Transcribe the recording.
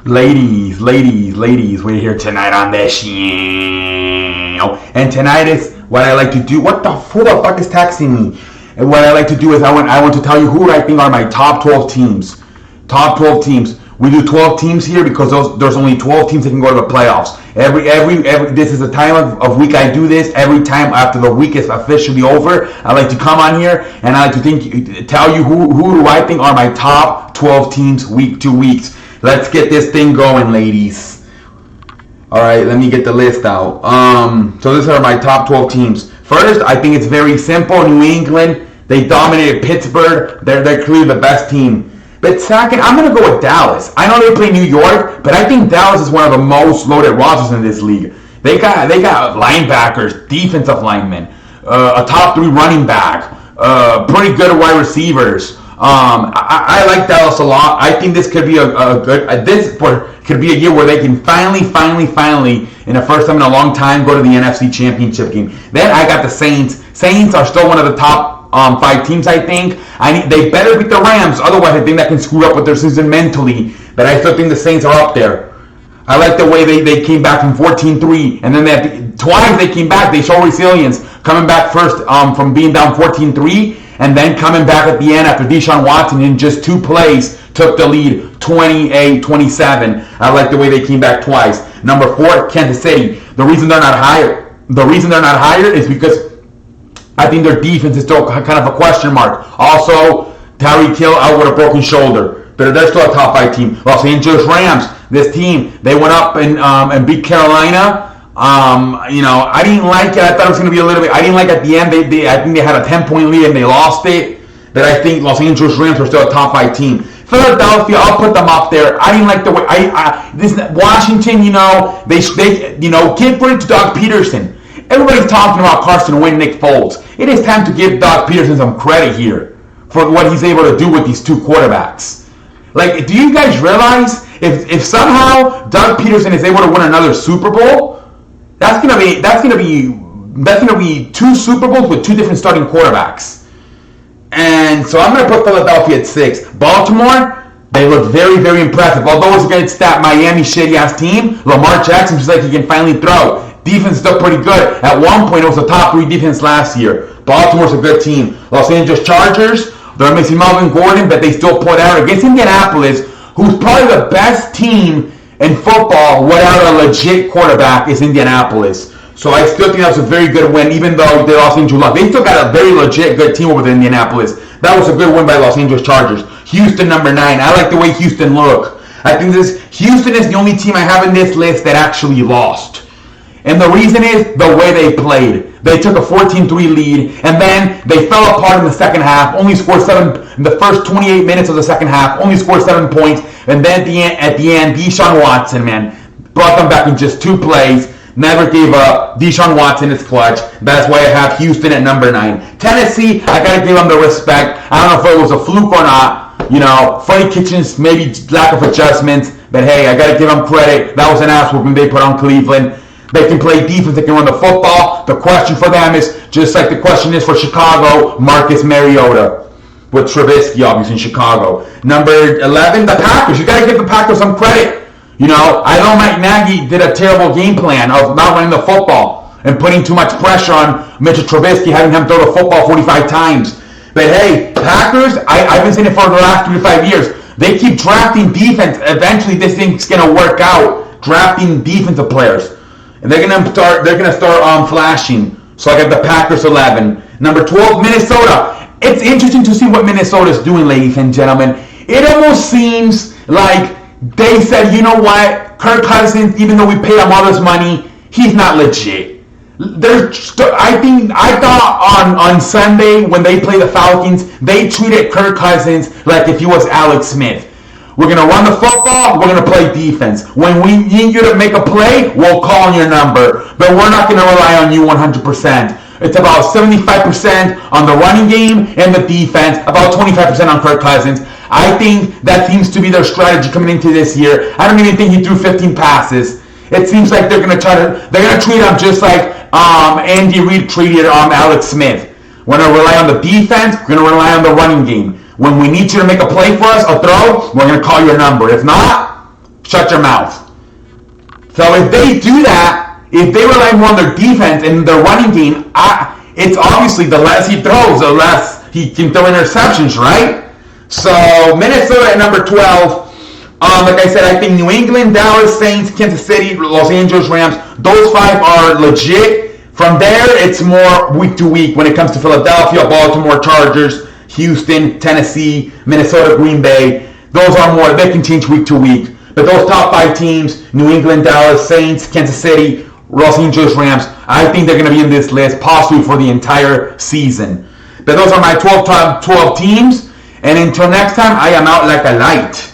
Ladies, we're here tonight on this show. And tonight is what I like to do. Who the fuck is texting me? And what I like to do is I want to tell you who I think are my top 12 teams. Top 12 teams. We do 12 teams here because there's only 12 teams that can go to the playoffs. Every this is the time of week I do this. Every time after the week is officially over, I like to come on here and I like to tell you who do I think are my top 12 teams week to weeks. Let's get this thing going, ladies. All right, let me get the list out. So these are my top 12 teams. First, I think it's very simple. New England, they dominated Pittsburgh. They're clearly the best team. But second, I'm going to go with Dallas. I know they play New York, but I think Dallas is one of the most loaded rosters in this league. They got linebackers, defensive linemen, a top 3 running back, pretty good wide receivers. I like Dallas a lot. I think this could be could be a year where they can finally, in the first time in a long time, go to the NFC Championship game. Then I got the Saints. Saints are still one of the top 5 teams, I think. They better beat the Rams, otherwise I think that can screw up with their season mentally. But I still think the Saints are up there. I like the way they came back from 14-3, and then twice they came back. They show resilience, coming back first from being down 14-3, and then coming back at the end after Deshaun Watson in just 2 plays took the lead 28-27. I like the way they came back twice. Number 4, Kansas City. The reason they're not higher is because I think their defense is still kind of a question mark. Also, Tyreek Hill out with a broken shoulder. But they're still a top 5 team. Los Angeles Rams, this team, they went up and beat Carolina. I didn't like it. I thought it was going to be a little bit. I didn't like at the end. I think they had a 10-point lead and they lost it. But I think Los Angeles Rams are still a top 5 team. Philadelphia, I'll put them up there. I didn't like the way Washington. Give credit to Doug Peterson. Everybody's talking about Carson Wentz, Nick Foles. It is time to give Doug Peterson some credit here for what he's able to do with these 2 quarterbacks. Like, do you guys realize if somehow Doug Peterson is able to win another Super Bowl? That's gonna be 2 Super Bowls with 2 different starting quarterbacks. And so I'm gonna put Philadelphia at 6. Baltimore, they look very, very impressive. Although it's against that Miami shitty ass team, Lamar Jackson just like he can finally throw. Defense is still pretty good. At one point, it was a top 3 defense last year. Baltimore's a good team. Los Angeles Chargers, they're missing Melvin Gordon, but they still put out against Indianapolis, who's probably the best team in football without a legit quarterback is Indianapolis. So I still think that was a very good win, even though they lost Andrew Luck. They still got a very legit good team over Indianapolis. That was a good win by Los Angeles Chargers. Houston, number 9. I like the way Houston look. I think Houston is the only team I have in this list that actually lost. And the reason is the way they played. They took a 14-3 lead, and then they fell apart in the second half. Only scored 7 in the first 28 minutes of the second half. Only scored 7 points, and then at the end, Deshaun Watson, man, brought them back in just 2 plays. Never gave up. Deshaun Watson is clutch. That's why I have Houston at number 9. Tennessee, I gotta give them the respect. I don't know if it was a fluke or not. Freddie Kitchens, maybe lack of adjustments, but hey, I gotta give them credit. That was an ass whooping they put on Cleveland. They can play defense, they can run the football. The question for them is, just like the question is for Chicago, Marcus Mariota. With Trubisky, obviously, in Chicago. Number 11, the Packers. You got to give the Packers some credit. I know Mike Nagy did a terrible game plan of not running the football and putting too much pressure on Mitchell Trubisky, having him throw the football 45 times. But hey, Packers, I've been saying it for the last 3 to 5 years. They keep drafting defense. Eventually, this thing's going to work out, drafting defensive players. And they're gonna start flashing. So I got the Packers 11. Number 12, Minnesota. It's interesting to see what Minnesota's doing, ladies and gentlemen. It almost seems like they said, you know what, Kirk Cousins, even though we paid him all this money, he's not legit. I thought on Sunday when they play the Falcons, they treated Kirk Cousins like if he was Alex Smith. We're going to run the football. We're going to play defense. When we need you to make a play, we'll call on your number. But we're not going to rely on you 100%. It's about 75% on the running game and the defense, about 25% on Kirk Cousins. I think that seems to be their strategy coming into this year. I don't even think he threw 15 passes. It seems like they're going to treat him just like Andy Reid treated Alex Smith. We're going to rely on the defense. We're going to rely on the running game. When we need you to make a play for us, a throw, we're going to call your number. If not, shut your mouth. So if they do that, if they rely more on their defense and their running game, it's obviously the less he throws, the less he can throw interceptions, right? So Minnesota at number 12. Like I said, I think New England, Dallas, Saints, Kansas City, Los Angeles Rams, those 5 are legit. From there, it's more week to week when it comes to Philadelphia, Baltimore, Chargers, Houston, Tennessee, Minnesota, Green Bay. Those are more, they can change week to week. But those top 5 teams, New England, Dallas, Saints, Kansas City, Los Angeles Rams, I think they're going to be in this list possibly for the entire season. But those are my 12 teams. And until next time, I am out like a light.